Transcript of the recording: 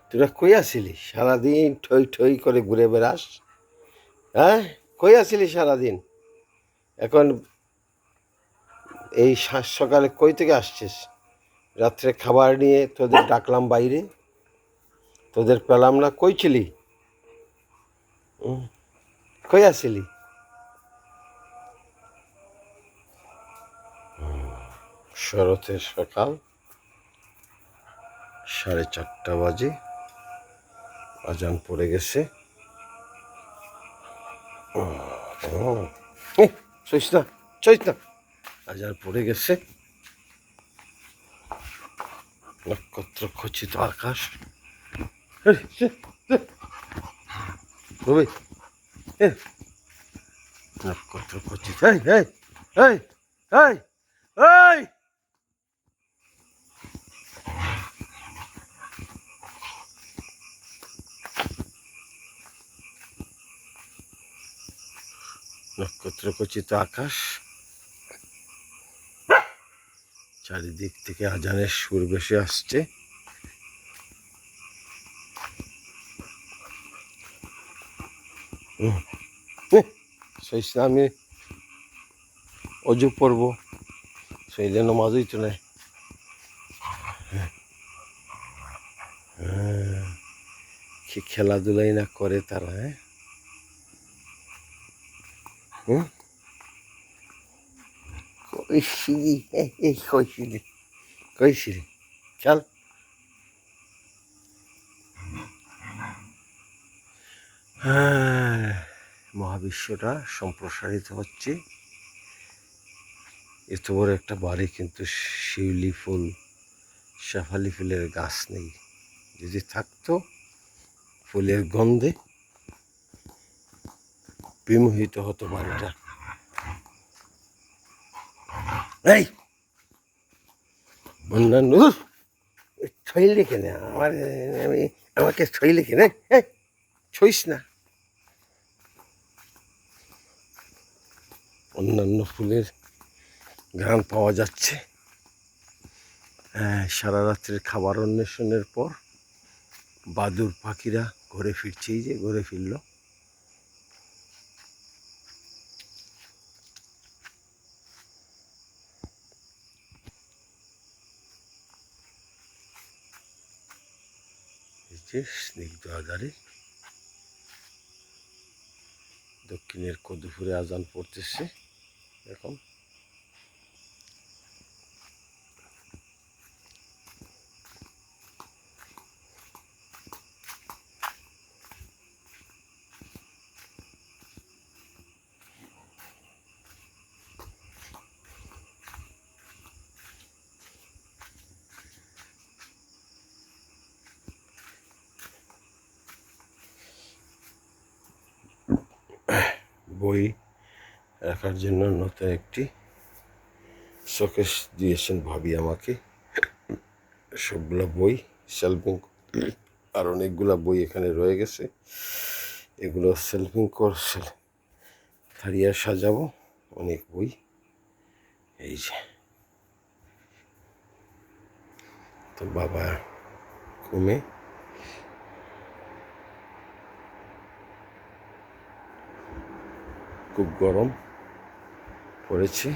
তোরা কই আসিলি সারাদিন? ঠই ঠই করে ঘুরে বেড়াস। হ্যাঁ, কই আসিলি সারাদিন? এখন এই সকালে কই থেকে আসছিস? রাত্রে খাবার নিয়ে তোদের ডাকলাম বাইরে, তোদের পেলাম না। কই ছিলি? কই আসিলি? শরতের সকাল 4:30 বাজে, আজান পড়ে গেছে। সইস না, সইস না, আজান পড়ে গেছে। নক্ষত্র খচিত আকাশ। নক্ষত্র খচিত। এই এই এই এই এই নক্ষত্র খচিত আকাশ, চারিদিক থেকে আজানের সুর ভেসে আসছে। সইস না, আমি অজু পড়বো, সেই জন্য মাঝই তো নেই। কি খেলাধুলাই না করে তারা। হ্যাঁ, কইছিলি? এই কইছিলি? কইছিলি? চল। হ্যাঁ, মহাবিশ্বটা সম্প্রসারিত হচ্ছে। এত বড় একটা বাড়ি, কিন্তু শিউলি ফুল, শেফালি ফুলের গাছ নেই। যদি থাকতো, ফুলের গন্ধে বিমোহিত হতো বাড়িটা। এই অন্যান্য ছইলে কেন আমার? আমাকে ছইলে কেন? ছইস না। অন্যান্য ফুলের ঘ্রাণ পাওয়া যাচ্ছে। হ্যাঁ, সারা রাত্রির খাবার অন্বেষণের পর বাদুর পাখিরা ঘুরে ফিরছে। এই যে ঘুরে ফিরল। এই যে স্নিগ্ধ আধারে দক্ষিণের কদুপুরে আজান পড়তেছে এখন। বই রাখার জন্য নতুন একটি শোকেস দিয়েছেন ভাবি আমাকে। সবগুলো বই সেলফিং, আর অনেকগুলো বই এখানে রয়ে গেছে। এগুলো সেলফিং করছে, থারিয়া সাজাবো। অনেক বই। এই যে তো বাবা ঘুমে। খুব গরম পড়েছে।